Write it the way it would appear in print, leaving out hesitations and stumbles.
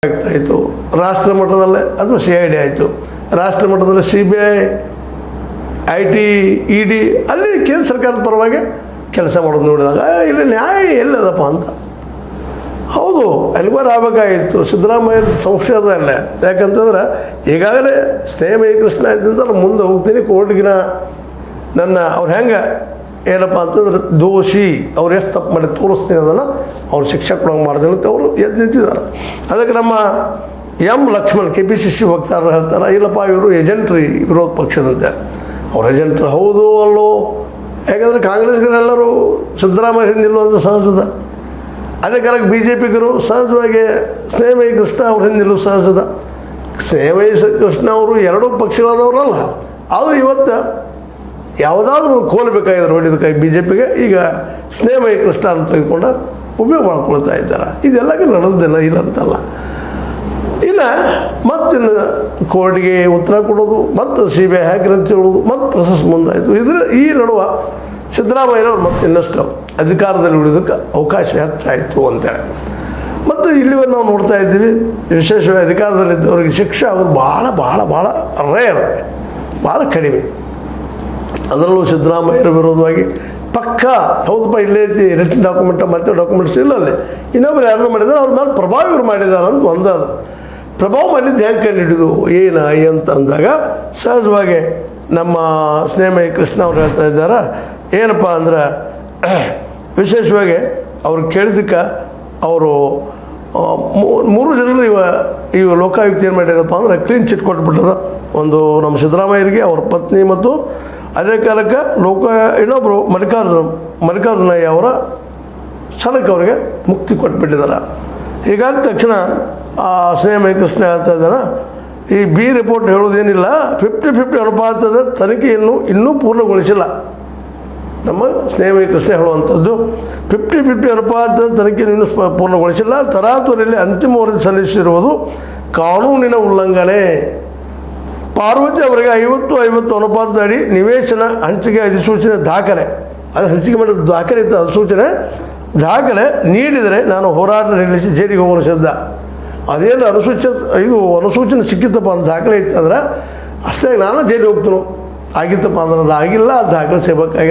ಆಗ್ತಾಯಿತ್ತು. ರಾಷ್ಟ್ರ ಮಟ್ಟದಲ್ಲೇ ಅಥವಾ CID ಆಯಿತು, ರಾಷ್ಟ್ರ ಮಟ್ಟದಲ್ಲಿ CBI, IT, ED ಅಲ್ಲಿ ಕೇಂದ್ರ ಸರ್ಕಾರದ ಪರವಾಗಿ ಕೆಲಸ ಮಾಡೋದು ನೋಡಿದಾಗ ಇಲ್ಲಿ ನ್ಯಾಯ ಎಲ್ಲದಪ್ಪ ಅಂತ. ಹೌದು, ಎನ್ಕ್ವೈರಿ ಆಗಬೇಕಾಗಿತ್ತು. ಸಿದ್ದರಾಮಯ್ಯ ಸಂಶಯದ ಅಲ್ಲೇ, ಯಾಕಂತಂದ್ರೆ ಈಗಾಗಲೇ ಸ್ನೇಹಮಯಿ ಕೃಷ್ಣ ಅಂತಂದ್ರೆ ಮುಂದೆ ಹೋಗ್ತೀನಿ ಕೋರ್ಟ್ಗಿನ ನನ್ನ ಅವ್ರು ಹೆಂಗೆ ಏನಪ್ಪ ಅಂತಂದ್ರೆ ದೋಷಿ ಅವ್ರು ಎಷ್ಟು ತಪ್ಪು ಮಾಡಿ ತೋರಿಸ್ತೀನಿ ಅದನ್ನು ಅವ್ರು ಶಿಕ್ಷೆ ಕೊಡೋಂಗೆ ಮಾಡ್ತೀನಿ ಅಂತ ಅವರು ಎದ್ದು ನಿಂತಿದ್ದಾರೆ. ಅದಕ್ಕೆ ನಮ್ಮ ಲಕ್ಷ್ಮಣ್ KPCC ವಕ್ತಾರರು ಹೇಳ್ತಾರೆ, ಇಲ್ಲಪ್ಪ ಇವರು ಏಜೆಂಟ್ರಿ ವಿರೋಧ ಪಕ್ಷದಂತೆ. ಅವ್ರ ಏಜೆಂಟ್ರು ಹೌದು ಅಲ್ಲೋ, ಯಾಕಂದರೆ ಕಾಂಗ್ರೆಸ್ಗರೆಲ್ಲರೂ ಸಿದ್ದರಾಮಯ್ಯ ಹಿಂದಿಲ್ಲುವಂಥ ಸಹಜದ. ಅದೇ ಕಾಲಕ್ಕೆ BJPಗರು ಸಹಜವಾಗಿ ಸ್ನೇಹಮಯಿ ಕೃಷ್ಣ ಅವ್ರ ಹಿಂದಿಲ್ಲೂ ಸಹಜದ. ಸ್ನೇಹಮಯಿ ಕೃಷ್ಣ ಅವರು ಎರಡೂ ಪಕ್ಷಗಳಾದವರಲ್ಲ, ಆದರೂ ಇವತ್ತು ಯಾವುದಾದ್ರೂ ಒಂದು ಕೋಲ್ಬೇಕಾಗಿದ್ದಾರೆ ಹೊಡಿದಕ್ಕಾಗಿ BJPಗೆ ಈಗ ಸ್ನೇಹಮಯಿ ಕೃಷ್ಣ ಅಂತ ತೆಗೆದುಕೊಂಡು ಉಪಯೋಗ ಮಾಡ್ಕೊಳ್ತಾ ಇದ್ದಾರೆ. ಇದೆಲ್ಲಕ್ಕೆ ನಡೆದೇನ ಇಲ್ಲ ಅಂತಲ್ಲ. ಇನ್ನು ಮತ್ತಿನ್ನು ಕೋರ್ಟ್ಗೆ ಉತ್ತರ ಕೊಡೋದು, ಮತ್ತು CBI ಹಾಕಿರ ಅಂತ ಹೇಳೋದು, ಮತ್ತು ಪ್ರೊಸೆಸ್ ಮುಂದಾಯಿತು. ಈ ನಡುವೆ ಸಿದ್ದರಾಮಯ್ಯನವ್ರು ಮತ್ತೆ ಇನ್ನಷ್ಟು ಅಧಿಕಾರದಲ್ಲಿ ಉಳಿದಕ್ಕೆ ಅವಕಾಶ ಹೆಚ್ಚಾಯಿತು ಅಂತೇಳಿ ಮತ್ತು ಇಲ್ಲಿ ನಾವು ನೋಡ್ತಾ ಇದ್ದೀವಿ. ವಿಶೇಷವಾಗಿ ಅಧಿಕಾರದಲ್ಲಿದ್ದವರಿಗೆ ಶಿಕ್ಷೆ ಆಗೋದು ಭಾಳ ಭಾಳ ಭಾಳ ರೇರ್, ಭಾಳ ಕಡಿಮೆ. ಅದರಲ್ಲೂ ಸಿದ್ದರಾಮಯ್ಯರ ವಿರೋಧವಾಗಿ ಪಕ್ಕ ಹೌದಪ್ಪ ಇಲ್ಲೇ ಐತಿ ರಿಟರ್ನ್ ಡಾಕ್ಯುಮೆಂಟ್ ಮತ್ತು ಡಾಕ್ಯುಮೆಂಟ್ಸ್ ಇಲ್ಲ ಅಲ್ಲಿ ಇನ್ನೊಬ್ರು ಯಾರು ಮಾಡಿದ್ದಾರೆ, ಅವ್ರ ಮೇಲೆ ಪ್ರಭಾವ ಇವ್ರು ಮಾಡಿದ್ದಾರೆ ಅಂತ ಒಂದಾದ. ಪ್ರಭಾವ ಮಾಡಿದ್ದು ಹೆಂಗೆ ಕಂಡು ಹಿಡಿದು ಅಂತ ಅಂದಾಗ ಸಹಜವಾಗಿ ನಮ್ಮ ಸ್ನೇಹಮಯಿ ಕೃಷ್ಣ ಅವ್ರು ಹೇಳ್ತಾ ಇದ್ದಾರೆ ಏನಪ್ಪ ಅಂದ್ರೆ ವಿಶೇಷವಾಗಿ ಅವ್ರು ಕೇಳಿದಕ್ಕೆ ಅವರು 3 ಜನರು ಇವ ಲೋಕಾಯುಕ್ತ ಏನು ಮಾಡಿದಪ್ಪ ಅಂದ್ರೆ ಕ್ಲೀನ್ ಚಿಟ್ ಕೊಟ್ಬಿಟ್ಟದ. ಒಂದು ನಮ್ಮ ಸಿದ್ದರಾಮಯ್ಯರಿಗೆ ಅವ್ರ ಪತ್ನಿ ಮತ್ತು ಅದೇ ಕಾಲಕ್ಕೆ ಇನ್ನೊಬ್ಬರು ಮಲ್ಲಿಕಾರ್ಜುನಯ್ಯ ಅವರ ಸ್ಥಳಕ್ಕೆ ಅವರಿಗೆ ಮುಕ್ತಿ ಕೊಟ್ಬಿಟ್ಟಿದ್ದಾರೆ. ಹೀಗಾದ ತಕ್ಷಣ ಸ್ನೇಹಮಯಿ ಕೃಷ್ಣ ಹೇಳ್ತಾ ಇದ್ದಾರೆ, ಈ B ರಿಪೋರ್ಟ್ ಹೇಳೋದೇನಿಲ್ಲ, 50-50 ಅನುಪಾತದ ತನಿಖೆಯನ್ನು ಇನ್ನೂ ಪೂರ್ಣಗೊಳಿಸಿಲ್ಲ. ನಮ್ಮ ಸ್ನೇಹಮಯಿ ಕೃಷ್ಣ ಹೇಳುವಂಥದ್ದು 50-50 ಅನುಪಾತದ ತನಿಖೆಯನ್ನು ಇನ್ನೂ ಪೂರ್ಣಗೊಳಿಸಿಲ್ಲ. ತರಾತುರಿಯಲ್ಲಿ ಅಂತಿಮ ವರದಿ ಸಲ್ಲಿಸಿರುವುದು ಕಾನೂನಿನ ಉಲ್ಲಂಘನೆ. ಪಾರ್ವತಿ ಅವರಿಗೆ 50-50 ಅನುಪಾತದ ಅಡಿ ನಿವೇಶನ ಹಂಚಿಕೆ ಅಧಿಸೂಚನೆ ದಾಖಲೆ, ಅದು ಹಂಚಿಕೆ ಮಾಡಿದ ದಾಖಲೆ ಇತ್ತು, ಅಧಿಸೂಚನೆ ದಾಖಲೆ ನೀಡಿದರೆ ನಾನು ಹೋರಾಟ ನಿಲ್ಲಿಸಿ ಜೈಲಿಗೆ ಹೋಗಲು ಸಿದ್ಧ. ಅದೇನು ಅನುಸೂಚನೆ ಸಿಕ್ಕಿತ್ತಪ್ಪ ಅಂತ ದಾಖಲೆ ಇತ್ತಂದ್ರೆ ಅಷ್ಟೇ ನಾನು ಜೈಲಿಗೆ ಹೋಗ್ತೀನಿ. ಆಗಿತ್ತಪ್ಪ ಅಂದ್ರೆ ಅದು ಆಗಿಲ್ಲ, ಅದು ದಾಖಲೆ ಸಿಗಬೇಕಾಗಿ